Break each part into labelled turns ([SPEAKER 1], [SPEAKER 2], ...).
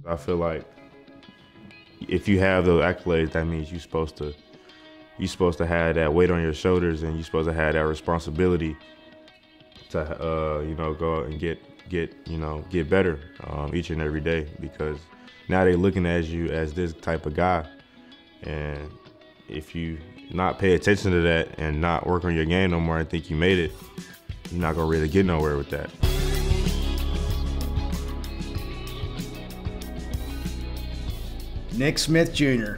[SPEAKER 1] I feel like if you have those accolades, that means you're supposed to have that weight on your shoulders, and you're supposed to have that responsibility to go out and get better each and every day, because now they're looking at you as this type of guy, and if you not pay attention to that and not work on your game no more and think you made it, you're not gonna really get nowhere with that.
[SPEAKER 2] Nick Smith Jr.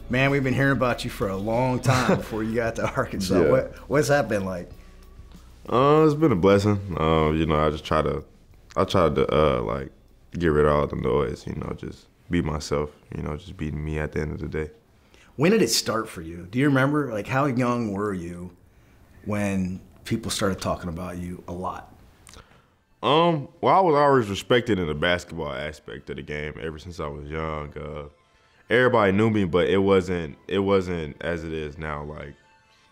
[SPEAKER 2] Man, we've been hearing about you for a long time before you got to Arkansas.
[SPEAKER 1] Yeah.
[SPEAKER 2] What's that been like?
[SPEAKER 1] It's been a blessing. I try to like get rid of all the noise. Just be myself. Just be me at the end of the day.
[SPEAKER 2] When did it start for you? Do you remember, like, how young were you when people started talking about you a lot?
[SPEAKER 1] Well, I was always respected in the basketball aspect of the game ever since I was young. Everybody knew me, but it wasn't as it is now. Like,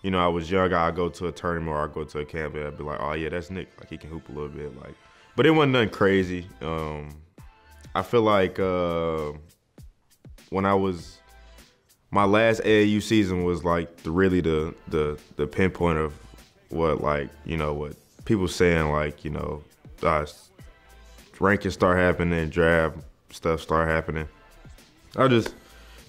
[SPEAKER 1] I was young, I'd go to a tournament or I'd go to a camp and I'd be like, oh yeah, that's Nick. Like, he can hoop a little bit. Like, but it wasn't nothing crazy. I feel like when I was, my last AAU season was like the pinpoint of what, like, what people saying, like, rankings start happening, draft stuff start happening. I just,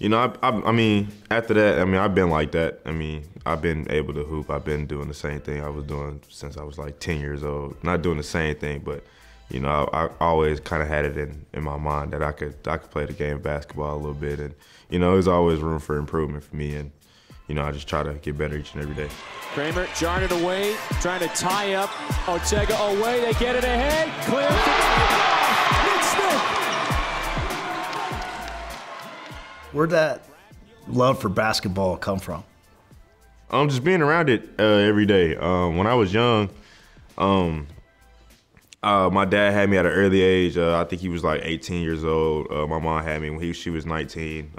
[SPEAKER 1] I mean, after that, I mean, I've been like that. I mean, I've been able to hoop. I've been doing the same thing I was doing since I was like 10 years old. Not doing the same thing, but, I always kind of had it in my mind that I could play the game of basketball a little bit. And, there's always room for improvement for me. And, I just try to get better each and every day.
[SPEAKER 3] Kramer jarring it away, trying to tie up Ortega away. They get it ahead. Clear.
[SPEAKER 2] Where'd that love for basketball come from?
[SPEAKER 1] Just being around it every day. When I was young, my dad had me at an early age. I think he was like 18 years old. My mom had me when she was 19.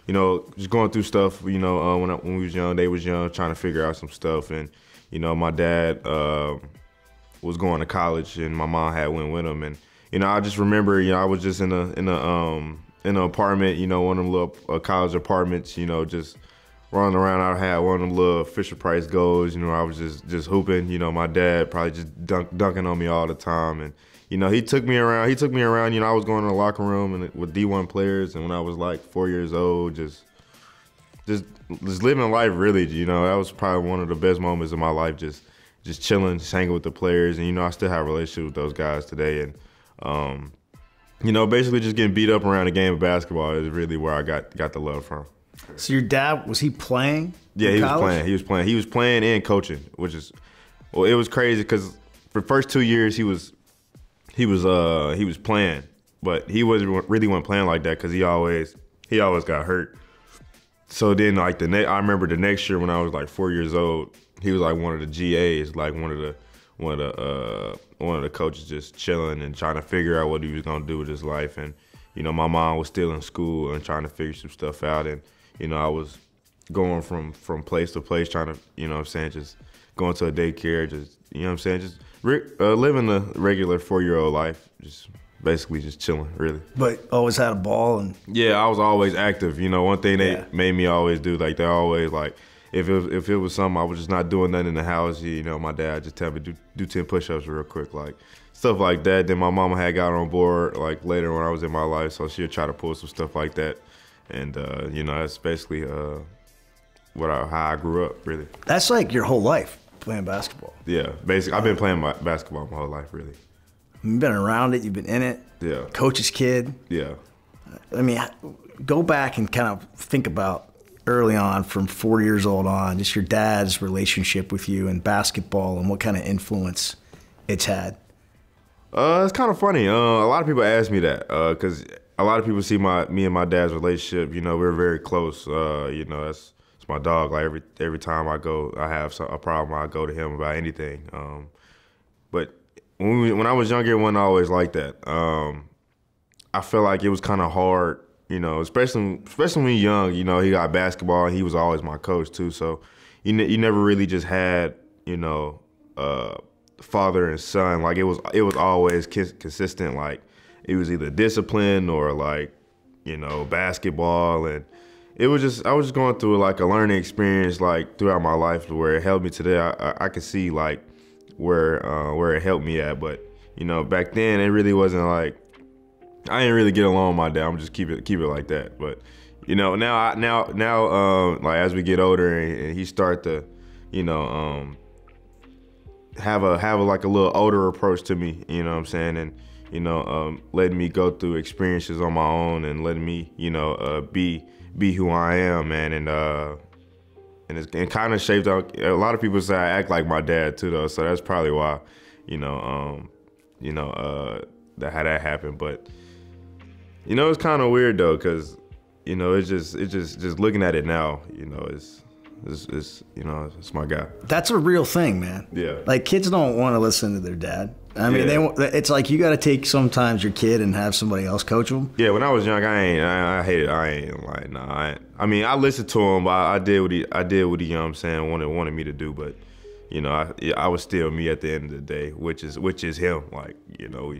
[SPEAKER 1] Just going through stuff, when we was young, they was young, trying to figure out some stuff. And, my dad was going to college and my mom had went with him. And, I just remember, I was just in an apartment, one of them little college apartments, just running around. I had one of them little Fisher Price goals, I was just hooping. My dad probably just dunking on me all the time. And, he took me around. I was going to the locker room and with D1 players, and when I was like 4 years old, just living life really. That was probably one of the best moments of my life. Just chilling, just hanging with the players, and I still have a relationship with those guys today. And basically just getting beat up around the game of basketball is really where I got the love from.
[SPEAKER 2] So your dad, was he playing?
[SPEAKER 1] Yeah, he was playing. He was playing and coaching, which is, well, it was crazy because for the first 2 years he was playing, but he wasn't playing like that because he always got hurt. So then, like I remember the next year when I was like 4 years old, he was like one of the GAs, like one of the coaches, just chilling and trying to figure out what he was gonna do with his life. And my mom was still in school and trying to figure some stuff out. And I was going from place to place, trying to, just going to a daycare, just just living a regular 4-year-old life, just basically just chilling, really.
[SPEAKER 2] But always had a ball and.
[SPEAKER 1] Yeah, I was always active. One thing they made me always do, like they always like. If it was something I was just not doing nothing in the house, my dad just tell me do 10 push-ups real quick, like stuff like that. Then my mama had got on board like later when I was in my life, so she'd try to pull some stuff like that. And that's basically how I grew up, really.
[SPEAKER 2] That's like your whole life playing basketball.
[SPEAKER 1] Yeah, basically I've been playing basketball my whole life, really.
[SPEAKER 2] You've been around it, you've been in it.
[SPEAKER 1] Yeah.
[SPEAKER 2] Coach's kid.
[SPEAKER 1] Yeah.
[SPEAKER 2] I mean, go back and kind of think about early on, from 4 years old on, just your dad's relationship with you and basketball and what kind of influence it's had.
[SPEAKER 1] It's kind of funny. A lot of people ask me that because a lot of people see me and my dad's relationship. We're very close. It's my dog. Like every time I have a problem, I go to him about anything. But when I was younger, it wasn't always like that. I feel like it was kind of hard. Especially when you're young, he got basketball and he was always my coach too. So you never really just had, father and son. Like it was always consistent. Like it was either discipline or like, you know, basketball. And I was just going through like a learning experience like throughout my life where it helped me today. I could see like where it helped me at. But, you know, back then it really wasn't like, I didn't really get along with my dad. I'm just keep it like that. But, you know, now like as we get older and he start to, you know, have like a little older approach to me, you know what I'm saying? And, you know, letting me go through experiences on my own and letting me, you know, be who I am, man. And it kind of shaped out. A lot of people say I act like my dad too, though. So that's probably why, how that happened. But, you know, it's kind of weird though, because, you know, it's just looking at it now, you know, it's my guy.
[SPEAKER 2] That's a real thing, man.
[SPEAKER 1] Yeah.
[SPEAKER 2] Like, kids don't want to listen to their dad. I mean, it's like you got to take sometimes your kid and have somebody else coach them.
[SPEAKER 1] Yeah, when I was young, I hated. I ain't like, nah. I mean, I listened to him, but I did what he, you know what I'm saying, wanted me to do. But, you know, I was still me at the end of the day, which is him. Like, you know,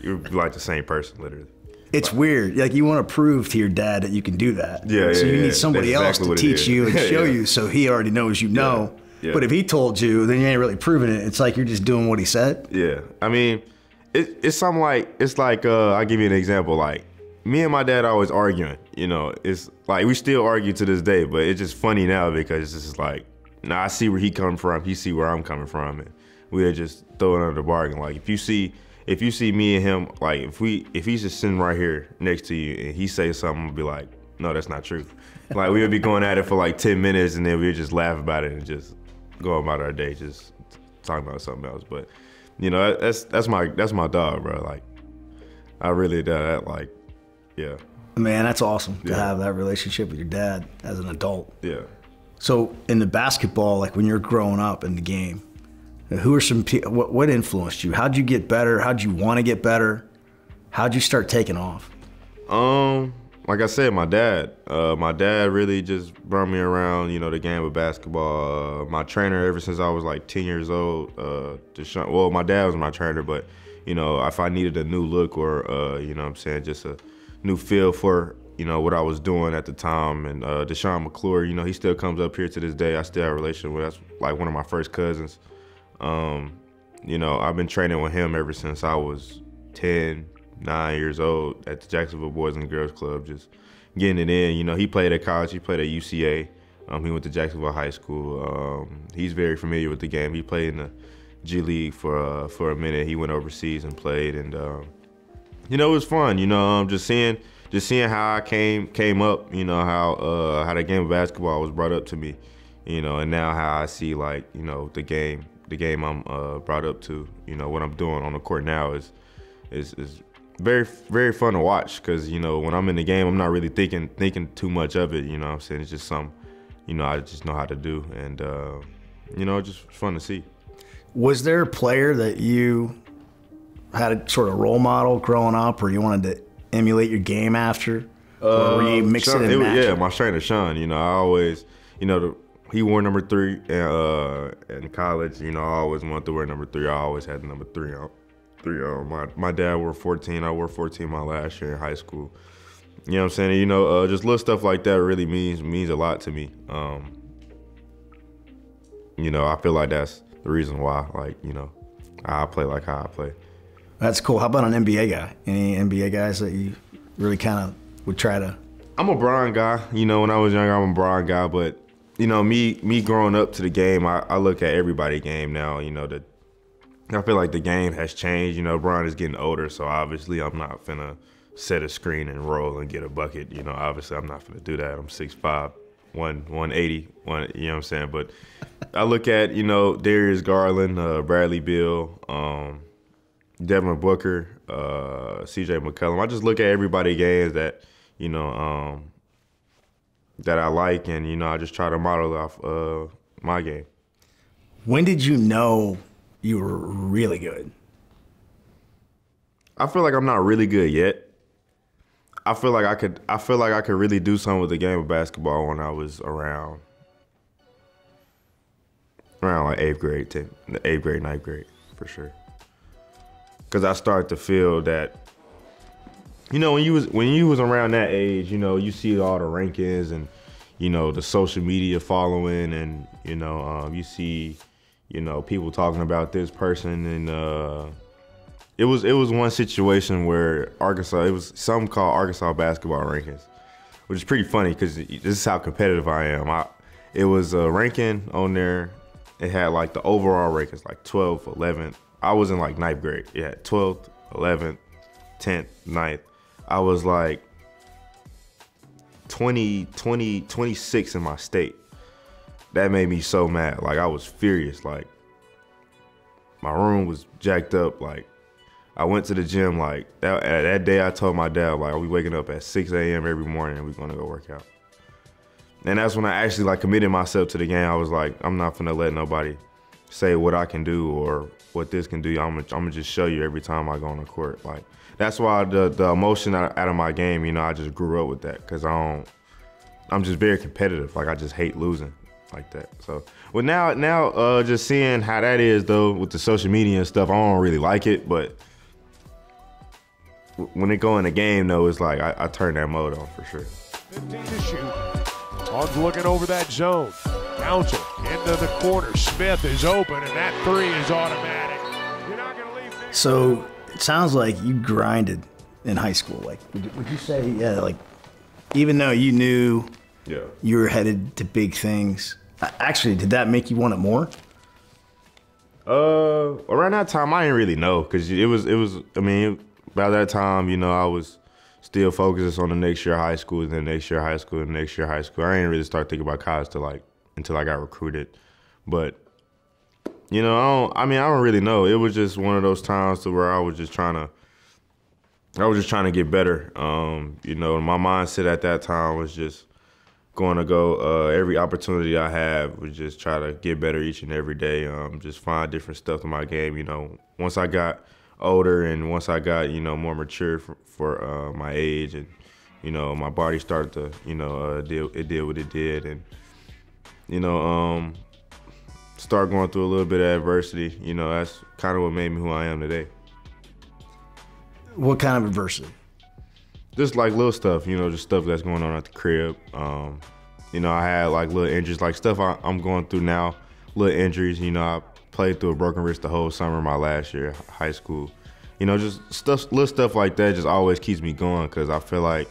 [SPEAKER 1] you're like the same person, literally.
[SPEAKER 2] It's weird. Like, you want to prove to your dad that you can do that.
[SPEAKER 1] Yeah,
[SPEAKER 2] so you need
[SPEAKER 1] yeah.
[SPEAKER 2] somebody else to teach you and show you, so he already knows you know.
[SPEAKER 1] Yeah.
[SPEAKER 2] But if he told you, then you ain't really proving it. It's like you're just doing what he said.
[SPEAKER 1] Yeah. I mean, it's something like, I'll give you an example. Like, me and my dad are always arguing. You know, it's like we still argue to this day, but it's just funny now because it's just like, now I see where he coming from, he see where I'm coming from, and we're just throwing under the bargain. Like, if you see me and him, like if he's just sitting right here next to you and he say something, I'll be like, no, that's not true. Like, we would be going at it for like 10 minutes and then we would just laugh about it and just go about our day, just talking about something else. But, you know, that's my dog, bro. Like, I really do that. Like, yeah.
[SPEAKER 2] Man, that's awesome to have that relationship with your dad as an adult.
[SPEAKER 1] Yeah.
[SPEAKER 2] So in the basketball, like when you're growing up in the game, who are some people, what influenced you? How'd you get better? How'd you want to get better? How'd you start taking off?
[SPEAKER 1] Like I said, my dad. My dad really just brought me around, you know, the game of basketball. My trainer ever since I was like 10 years old, Deshaun, well, my dad was my trainer, but, you know, if I needed a new look or, you know what I'm saying, just a new feel for, you know, what I was doing at the time. And Deshaun McClure, you know, he still comes up here to this day. I still have a relationship with him. That's like one of my first cousins. You know, I've been training with him ever since I was 9 years old at the Jacksonville Boys and Girls Club, just getting it in. You know, he played at college. He played at UCA. He went to Jacksonville High School. He's very familiar with the game. He played in the G League for a minute. He went overseas and played, and you know, it was fun. You know, just seeing how I came up. You know, how the game of basketball was brought up to me. You know, and now how I see, like, you know, the game I'm brought up to. You know, what I'm doing on the court now is very, very fun to watch, because, you know, when I'm in the game, I'm not really thinking too much of it. You know what I'm saying? It's just something, you know, I just know how to do, and you know, it's just fun to see.
[SPEAKER 2] Was there a player that you had a sort of role model growing up, or you wanted to emulate your game after, or were you mixing it and matching?
[SPEAKER 1] Yeah, my trainer Sean. You know, I always, you know, he wore number 3 in college. You know, I always wanted to wear number 3. I always had number 3 on. My dad wore 14. I wore 14 my last year in high school. You know what I'm saying? You know, just little stuff like that really means a lot to me. You know, I feel like that's the reason why, like, you know, I play like how I play.
[SPEAKER 2] That's cool. How about an NBA guy? Any NBA guys that you really kind of would try to?
[SPEAKER 1] I'm a Bron guy. You know, when I was younger, I'm a Bron guy. But, you know, me growing up to the game, I look at everybody's game now. You know, I feel like the game has changed. You know, Bron is getting older, so obviously I'm not finna set a screen and roll and get a bucket. You know, obviously I'm not finna do that. I'm 6'5", 180, you know what I'm saying? But I look at, you know, Darius Garland, Bradley Beal, Devin Booker, CJ McCollum. I just look at everybody's games that, you know, that I like, and, you know, I just try to model off my game.
[SPEAKER 2] When did you know you were really good?
[SPEAKER 1] I feel like I'm not really good yet. I feel like I could really do something with the game of basketball when I was around like 8th grade, 9th grade, for sure. Because I started to feel that, you know, when you was around that age, you know, you see all the rankings and, you know, the social media following, and, you know, you see, you know, people talking about this person, and it was one situation where Arkansas, it was something called Arkansas basketball rankings, which is pretty funny because this is how competitive I am. It was a ranking on there. It had like the overall rankings, like 12th, 11th. I was in like 9th grade. It had 12th, 11th, 10th, 9th. I was like 26 in my state. That made me so mad. Like, I was furious. Like, my room was jacked up. Like, I went to the gym. Like, that day I told my dad, like, we waking up at 6 a.m. every morning and we're going to go work out. And that's when I actually, like, committed myself to the game. I was like, I'm not finna let nobody say what I can do or what this can do. I'm gonna just show you every time I go on the court. Like, that's why the emotion out of my game, you know, I just grew up with that, because I'm just very competitive. Like, I just hate losing like that. So, well, now just seeing how that is, though, with the social media and stuff, I don't really like it. But when it go in the game, though, it's like I turn that mode on for sure.
[SPEAKER 4] 15 to shoot. Hogs looking over that zone. Council into the corner. Smith is open, and that three is automatic. You're not going to leave this.
[SPEAKER 2] So it sounds like you grinded in high school. Like, would you say, yeah, like, even though you knew you were headed to big things, actually, did that make you want it more?
[SPEAKER 1] Around that time, I didn't really know, because it was. I mean, by that time, you know, I was still focused on the next year of high school, and then next year of high school, and next year of high school. I didn't really start thinking about college until I got recruited. But, you know, I don't really know. It was just one of those times to where I was just trying to get better. You know, my mindset at that time was just going to go, every opportunity I have was just try to get better each and every day. Just find different stuff in my game. You know, once I got older and once I got, you know, more mature for my age, and, you know, my body started to, you know, did what it did, and, you know, start going through a little bit of adversity. You know, that's kind of what made me who I am today.
[SPEAKER 2] What kind of adversity?
[SPEAKER 1] Just like little stuff, you know, just stuff that's going on at the crib. You know, I had like little injuries, like stuff I'm going through now, little injuries. You know, I played through a broken wrist the whole summer of my last year, high school. You know, just little stuff like that just always keeps me going, because I feel like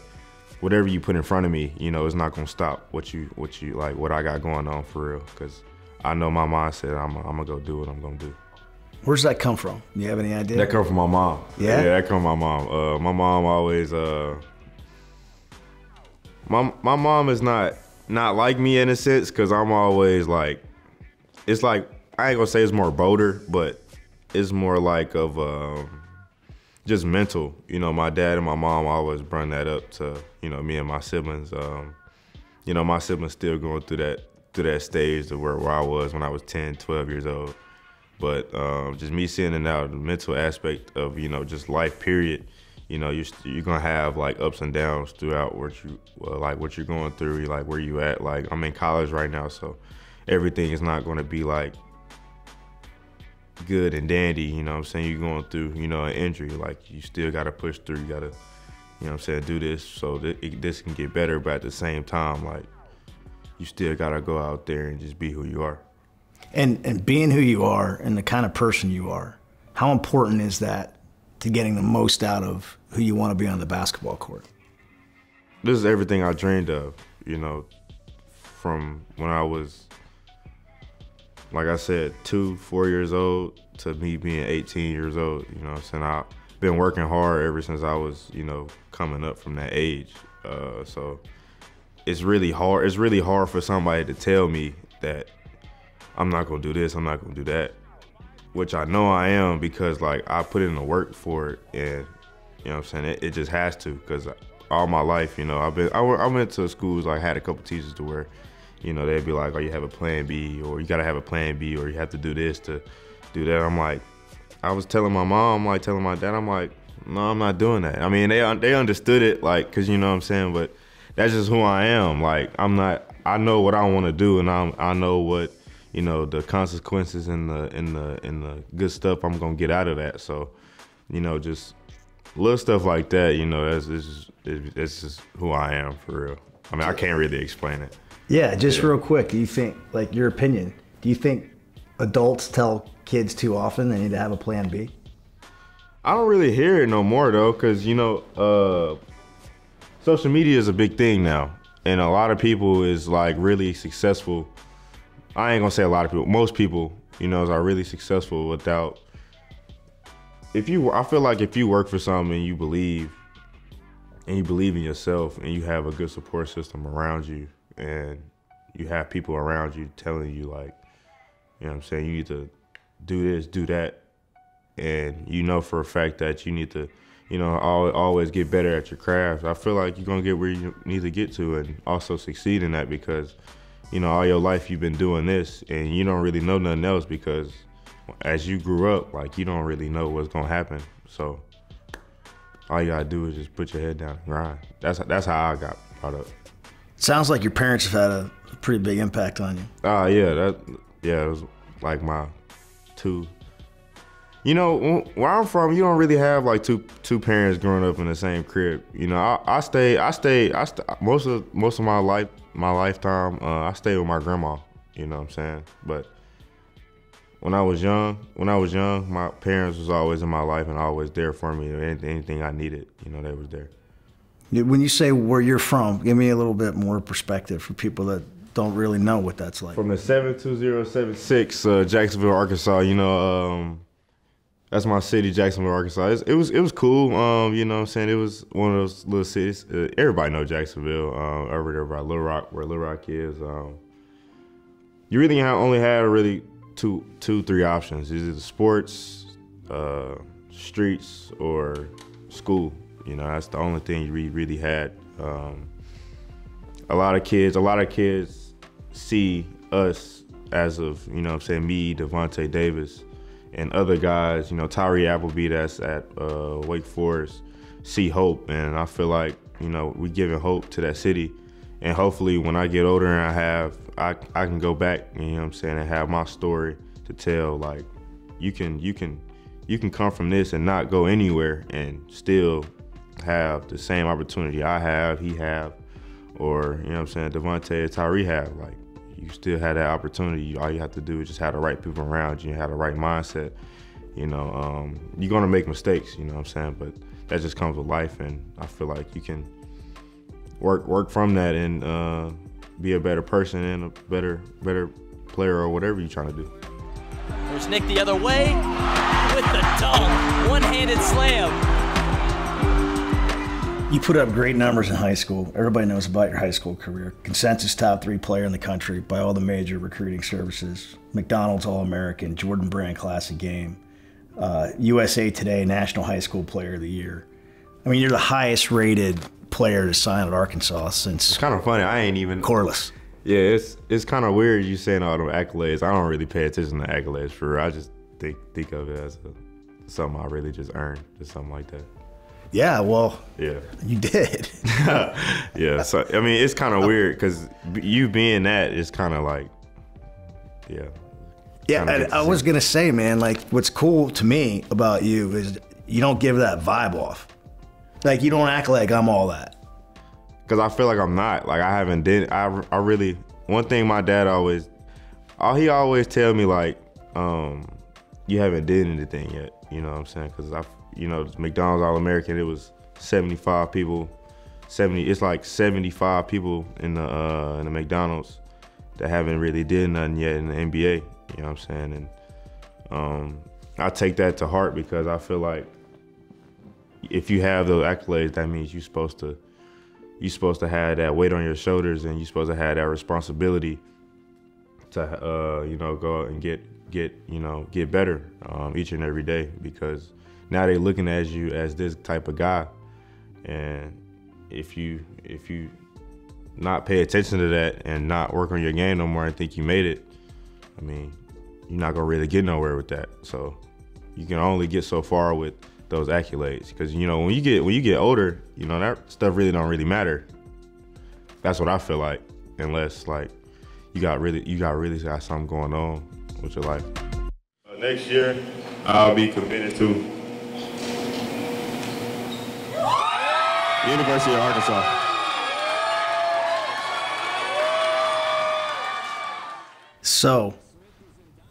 [SPEAKER 1] whatever you put in front of me, you know, it's not gonna stop what you like, what I got going on for real. Because I know my mindset. I'm gonna go do what I'm gonna do.
[SPEAKER 2] Where's that come from? Do you have any idea?
[SPEAKER 1] That come from my mom.
[SPEAKER 2] Yeah?
[SPEAKER 1] Yeah, that come from my mom. My mom always, my mom is not like me in a sense, because I'm always like, it's like, I ain't gonna say it's more bolder, but it's more like of just mental. You know, my dad and my mom always bring that up to, you know, me and my siblings. You know, my siblings still going through that stage of where I was when I was 10, 12 years old. But just me seeing it now, the mental aspect of, you know, just life period, you know, you're gonna have like ups and downs throughout what you're going through, like where you at. Like, I'm in college right now, so everything is not gonna be like good and dandy, you know what I'm saying? You're going through, you know, an injury, like you still gotta push through, you gotta, you know what I'm saying, do this so that this can get better, but at the same time, like, you still gotta go out there and just be who you are.
[SPEAKER 2] And being who you are and the kind of person you are, how important is that to getting the most out of who you want to be on the basketball court?
[SPEAKER 1] This is everything I dreamed of, you know, from when I was, like I said, 4 years old to me being 18 years old. You know what I'm saying? I've been working hard ever since I was, you know, coming up from that age. So it's really hard. It's really hard for somebody to tell me that I'm not gonna do this, I'm not gonna do that, which I know I am, because like I put in the work for it, and you know what I'm saying, it just has to, because all my life, you know, I went to schools, like had a couple teachers to where, you know, they'd be like, oh, you have a plan B, or you gotta have a plan B, or you have to do this to do that. I'm like, I was telling my mom, like telling my dad, I'm like, no, I'm not doing that. I mean, they understood it, like, cause you know what I'm saying, but that's just who I am. Like, I know what I want to do, and I know what, you know, the consequences and the good stuff I'm gonna get out of that. So, you know, just little stuff like that, you know, that's just who I am for real. I mean, I can't really explain it.
[SPEAKER 2] Yeah, just real quick, do you think, like your opinion, do you think adults tell kids too often they need to have a plan B?
[SPEAKER 1] I don't really hear it no more though, because, you know, social media is a big thing now. And a lot of people is like really successful. I ain't gonna say a lot of people, most people, you know, are really successful without, I feel like if you work for something and you believe in yourself and you have a good support system around you and you have people around you telling you like, you know what I'm saying, you need to do this, do that. And you know for a fact that you need to, you know, always get better at your craft. I feel like you're gonna get where you need to get to and also succeed in that because, you know, all your life you've been doing this and you don't really know nothing else because as you grew up, like you don't really know what's gonna happen. So all you gotta do is just put your head down and grind. That's how I got brought up.
[SPEAKER 2] Sounds like your parents have had a pretty big impact on you.
[SPEAKER 1] Yeah, it was like my two. You know, where I'm from, you don't really have like two parents growing up in the same crib. You know, I stayed most of my lifetime. I stayed with my grandma. You know what I'm saying? But when I was young, my parents was always in my life and always there for me. Anything I needed, you know, they was there.
[SPEAKER 2] When you say where you're from, give me a little bit more perspective for people that don't really know what that's like.
[SPEAKER 1] From the 72076, Jacksonville, Arkansas. You know, that's my city, Jacksonville, Arkansas. It was cool. You know what I'm saying? It was one of those little cities. Everybody know Jacksonville. Over there by Little Rock, where Little Rock is. You really only had really three options. Either the sports, streets, or school. You know, that's the only thing you really had. A lot of kids see us as of, you know what I'm saying, me, Devontae Davis, and other guys, you know, Tyree Appleby that's at Wake Forest, see hope. And I feel like, you know, we giving hope to that city. And hopefully when I get older and I can go back, you know what I'm saying, and have my story to tell. Like, you can come from this and not go anywhere and still have the same opportunity I have, he have, or, you know what I'm saying, Devontae and Tyree have. Like, you still have that opportunity. All you have to do is just have the right people around you and have the right mindset. You know, you're gonna make mistakes, you know what I'm saying, but that just comes with life, and I feel like you can work from that and be a better person and a better player or whatever you're trying to do.
[SPEAKER 5] There's Nick the other way with the dunk, one-handed slam.
[SPEAKER 2] You put up great numbers in high school. Everybody knows about your high school career. Consensus top 3 player in the country by all the major recruiting services. McDonald's All-American, Jordan Brand Classic Game, USA Today National High School Player of the Year. I mean, you're the highest rated player to sign at Arkansas since.
[SPEAKER 1] It's kind of funny. I ain't even.
[SPEAKER 2] Corliss.
[SPEAKER 1] Yeah, it's kind of weird you saying all them accolades. I don't really pay attention to accolades for real. I just think of it as something I really just earned, just something like that.
[SPEAKER 2] Yeah, well,
[SPEAKER 1] yeah,
[SPEAKER 2] you did.
[SPEAKER 1] Yeah, so I mean, it's kind of weird because you being that is kind of like, yeah.
[SPEAKER 2] Yeah, I was gonna say, man, like what's cool to me about you is you don't give that vibe off. Like you don't act like I'm all that.
[SPEAKER 1] Because I feel like I'm not. Like I haven't did. I really. One thing my dad he always tell me like, you haven't did anything yet. You know what I'm saying? Because you know, McDonald's All-American, it was 75 people. It's like 75 people in the McDonald's that haven't really did nothing yet in the NBA. You know what I'm saying? And I take that to heart because I feel like if you have those accolades, that means you're supposed to have that weight on your shoulders, and you're supposed to have that responsibility to you know, go out and get better each and every day, because now they're looking at you as this type of guy, and if you not pay attention to that and not work on your game no more and think you made it, I mean, you're not gonna really get nowhere with that. So you can only get so far with those accolades, because you know when you get older, you know that stuff really don't really matter. That's what I feel like, unless like you got really got something going on with your life. Next year, I'll be committed to
[SPEAKER 6] University of Arkansas.
[SPEAKER 2] So,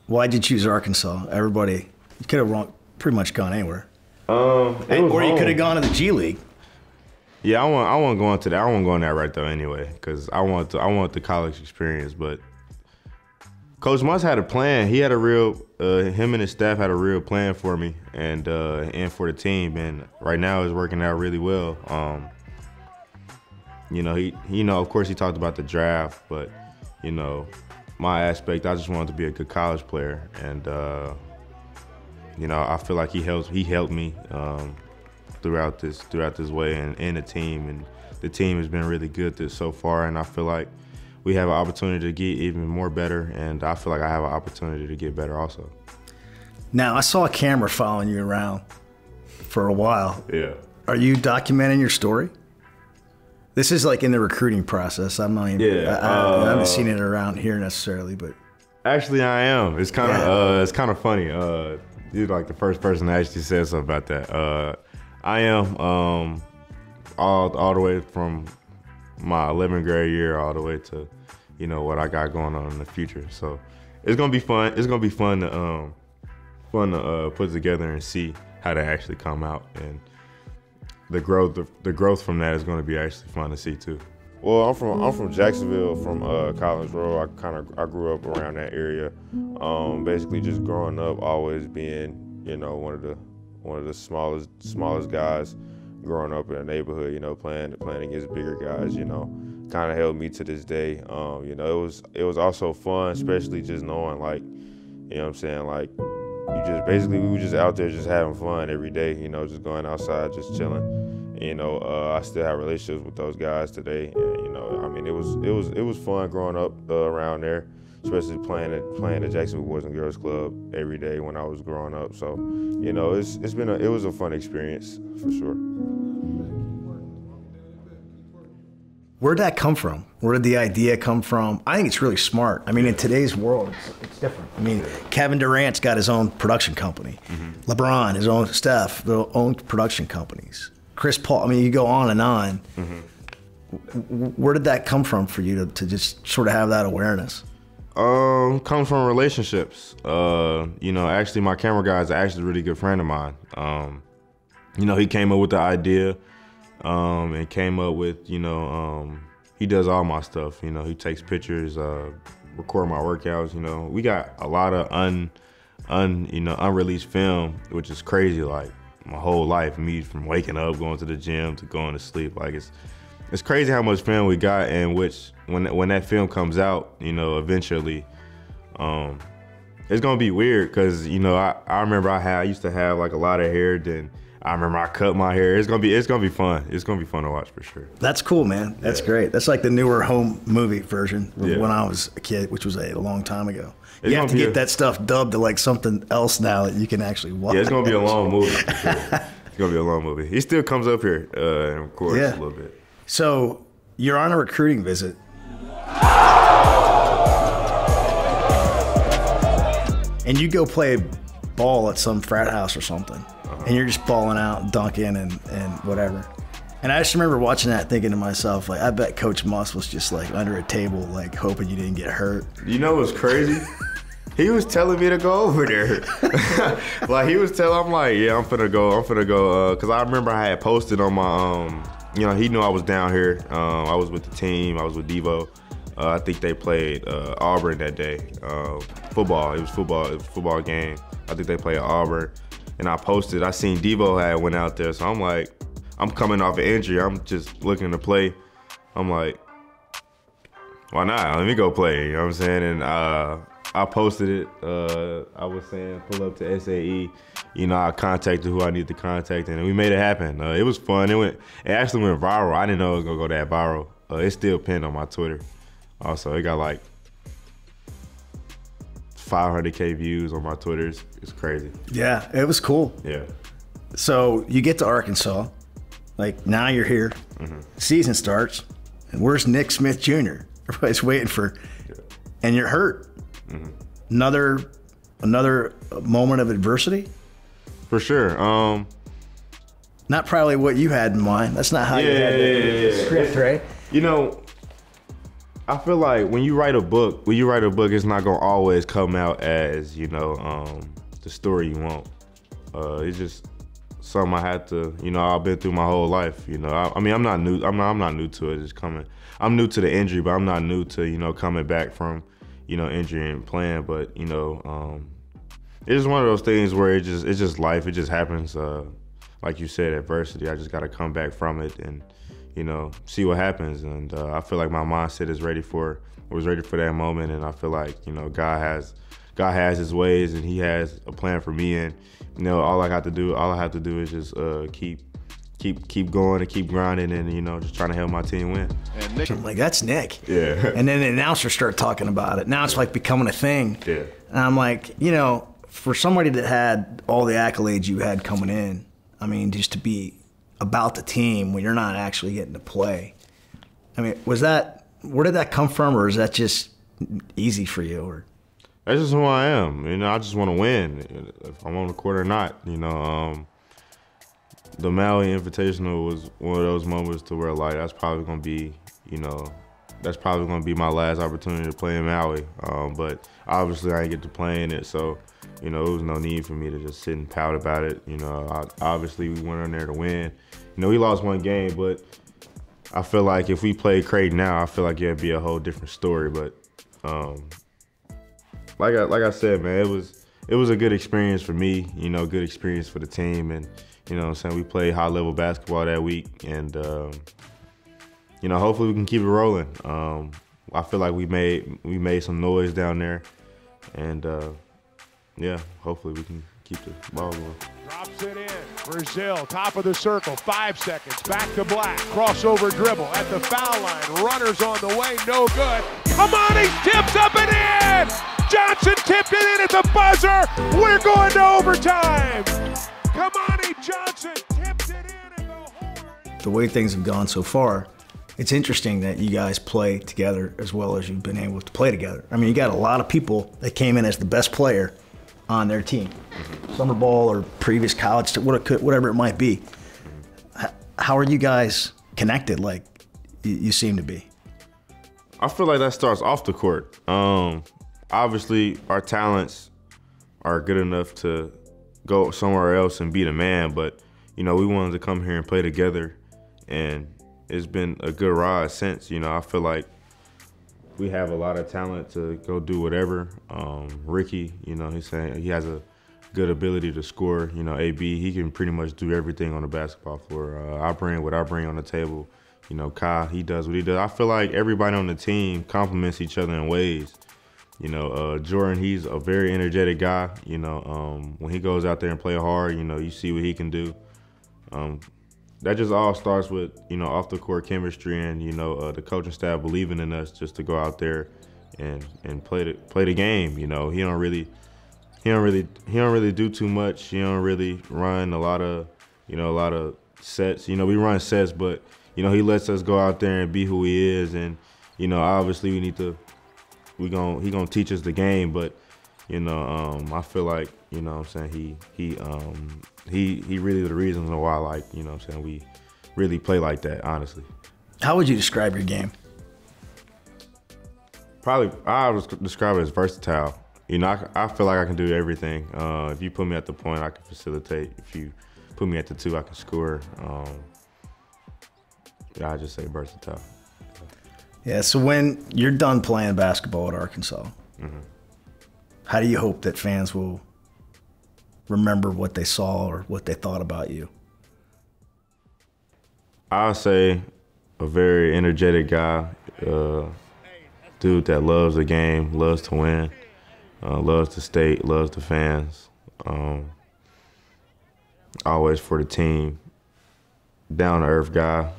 [SPEAKER 2] why'd you choose Arkansas? Everybody, you could have pretty much gone anywhere. Or you could have gone to the G League.
[SPEAKER 1] Yeah, I want going to that. I want going that right though anyway, because I want the college experience. But Coach Musk had a plan. He had a real him and his staff had a real plan for me and for the team. And right now it's working out really well. You know, of course he talked about the draft, but you know, my aspect, I just wanted to be a good college player, and you know, I feel like he helped me throughout this way, and the team has been really good so far, and I feel like we have an opportunity to get even more better, and I feel like I have an opportunity to get better also.
[SPEAKER 2] Now, I saw a camera following you around for a while.
[SPEAKER 1] Yeah.
[SPEAKER 2] Are you documenting your story? This is like in the recruiting process. I haven't seen it around here necessarily, but
[SPEAKER 1] actually I am. It's kind of funny. You're like the first person that actually said something about that. I am all the way from my 11th grade year all the way to, you know, what I got going on in the future. So it's gonna be fun. It's gonna be fun to put together and see how they actually come out, and the growth from that is going to be actually fun to see too. Well, I'm from Jacksonville, from Collins Road. I grew up around that area. Basically, just growing up, always being, you know, one of the smallest guys, growing up in a neighborhood. You know, playing against bigger guys. You know, kind of held me to this day. You know, it was also fun, especially just knowing, like, you know what I'm saying, like, we were just out there just having fun every day, you know, just going outside, just chilling. And, you know, I still have relationships with those guys today. And, you know, I mean, it was fun growing up around there, especially playing the Jacksonville Boys and Girls Club every day when I was growing up. So, you know, it was a fun experience for sure.
[SPEAKER 2] Where'd that come from? Where did the idea come from? I think it's really smart. I mean, in today's world, it's different. I mean, Kevin Durant's got his own production company. Mm-hmm. LeBron, his own Steph, their own production companies. Chris Paul, I mean, you go on and on. Mm-hmm. Where did that come from for you to just sort of have that awareness?
[SPEAKER 1] Comes from relationships. You know, actually, my camera guy is actually a really good friend of mine. You know, he came up with the idea. And came up with, you know, he does all my stuff. You know, he takes pictures, record my workouts. You know, we got a lot of unreleased film, which is crazy. Like my whole life, me from waking up, going to the gym to going to sleep. Like it's crazy how much film we got, and which when that film comes out, you know, eventually, it's gonna be weird because, you know, I remember I used to have like a lot of hair. Then I remember I cut my hair. It's gonna be fun. It's gonna be fun to watch for sure.
[SPEAKER 2] That's cool, man. That's great. That's like the newer home movie version of when I was a kid, which was a long time ago. You have to get that stuff dubbed to like something else now that you can actually watch.
[SPEAKER 1] Yeah, it's gonna be a long movie. For sure. It's gonna be a long movie. He still comes up here and records a little bit.
[SPEAKER 2] So you're on a recruiting visit. And you go play ball at some frat house or something. And you're just balling out, dunking, and whatever. And I just remember watching that, thinking to myself, like, I bet Coach Musk was just like under a table, like hoping you didn't get hurt.
[SPEAKER 1] You know what's crazy? He was telling me to go over there. Like I'm like, yeah, I'm finna go. Cause I remember I had posted on my, you know, he knew I was down here. I was with the team. I was with Devo. I think they played Auburn that day. Football. It was a football game. I think they played Auburn. And I posted, I seen Devo had went out there, so I'm like, I'm coming off an injury, I'm just looking to play. I'm like, why not? Let me go play, you know what I'm saying? And I posted it, I was saying pull up to SAE, you know, I contacted who I needed to contact, and we made it happen. It was fun, it actually went viral. I didn't know it was gonna go that viral. It's still pinned on my Twitter. Also, it got like 500K views on my Twitter. It's crazy.
[SPEAKER 2] Yeah, it was cool.
[SPEAKER 1] Yeah.
[SPEAKER 2] So you get to Arkansas, like now you're here. Mm-hmm. Season starts, and where's Nick Smith Jr.? Everybody's waiting for, and you're hurt. Mm-hmm. Another moment of adversity.
[SPEAKER 1] For sure.
[SPEAKER 2] Not probably what you had in mind. That's not how you had the script, right?
[SPEAKER 1] You know, I feel like when you write a book, it's not gonna always come out as, you know, the story you want. It's just something I had to, you know, I've been through my whole life. You know, I mean, I'm not new to it. It's coming. I'm new to the injury, but I'm not new to, you know, coming back from, you know, injury and playing. But you know, it's just one of those things where it's just life. It just happens. Like you said, adversity. I just got to come back from it and, you know, see what happens. And I feel like my mindset was ready for that moment. And I feel like, you know, God has His ways, and He has a plan for me. And you know, all I have to do is just keep going and keep grinding, and you know, just trying to help my team win.
[SPEAKER 2] And I'm like, that's Nick.
[SPEAKER 1] Yeah.
[SPEAKER 2] And then the announcers start talking about it. Now it's like becoming a thing.
[SPEAKER 1] Yeah.
[SPEAKER 2] And I'm like, you know, for somebody that had all the accolades you had coming in, I mean, just to be about the team when you're not actually getting to play. I mean, where did that come from, or is that just easy for you? Or
[SPEAKER 1] that's just who I am. You know, I just want to win, if I'm on the court or not. You know, the Maui Invitational was one of those moments to where, like, that's probably gonna be my last opportunity to play in Maui. But obviously, I didn't get to play in it, so you know, there was no need for me to just sit and pout about it. You know, obviously we went in there to win. You know, we lost one game, but I feel like if we played Creighton now, I feel like it'd be a whole different story. But like I said, man, it was a good experience for me. You know, good experience for the team, and you know what I'm saying, we played high level basketball that week, and you know, hopefully we can keep it rolling. I feel like we made some noise down there, and yeah, hopefully we can keep the ball going.
[SPEAKER 4] Drops it in. Brazil, top of the circle, 5 seconds. Back to Black. Crossover dribble at the foul line. Runners on the way, no good. Come on, he tips up and in! Johnson tipped it in at the buzzer. We're going to overtime. Come on, Johnson tipped it in at the horn.
[SPEAKER 2] The way things have gone so far, it's interesting that you guys play together as well as you've been able to play together. I mean, you got a lot of people that came in as the best player on their team, summer ball or previous college, whatever it might be. How are you guys connected like you seem to be?
[SPEAKER 1] I feel like that starts off the court. Obviously, our talents are good enough to go somewhere else and be the man, but you know, we wanted to come here and play together, and it's been a good ride since. You know, I feel like we have a lot of talent to go do whatever. Ricky, you know, he's saying he has a good ability to score. You know, AB, he can pretty much do everything on the basketball floor. I bring what I bring on the table. You know, Kyle, he does what he does. I feel like everybody on the team complements each other in ways. You know, Jordan, he's a very energetic guy. You know, when he goes out there and play hard, you know, you see what he can do. That just all starts with, you know, off the court chemistry and, you know, the coaching staff believing in us just to go out there and play the game. You know, he don't really do too much. He don't really run a lot of sets. You know, we run sets, but you know, he lets us go out there and be who he is. And you know, obviously he gonna teach us the game. But you know, I feel like, you know what I'm saying, he really the reason why, like, you know what I'm saying, we really play like that, honestly.
[SPEAKER 2] How would you describe your game?
[SPEAKER 1] Probably, I would describe it as versatile. You know, I feel like I can do everything. If you put me at the point, I can facilitate. If you put me at the two, I can score. Yeah, I just say versatile.
[SPEAKER 2] Yeah, so when you're done playing basketball at Arkansas, how do you hope that fans will remember what they saw or what they thought about you?
[SPEAKER 1] I'll say a very energetic guy, dude that loves the game, loves to win, loves the state, loves the fans, always for the team, down-to-earth guy,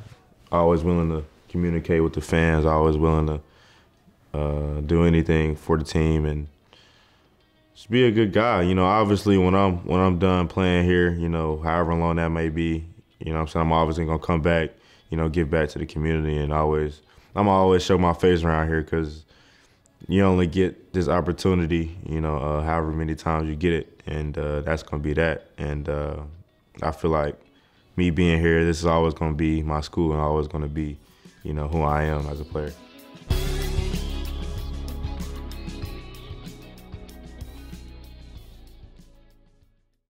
[SPEAKER 1] always willing to communicate with the fans, always willing to do anything for the team, and just be a good guy. You know, obviously when I'm done playing here, you know, however long that may be, you know what I'm saying, I'm obviously gonna come back, you know, give back to the community, and I'm always show my face around here, because you only get this opportunity, you know, however many times you get it, and that's gonna be that. And I feel like me being here, this is always going to be my school and always going to be, you know, who I am as a player.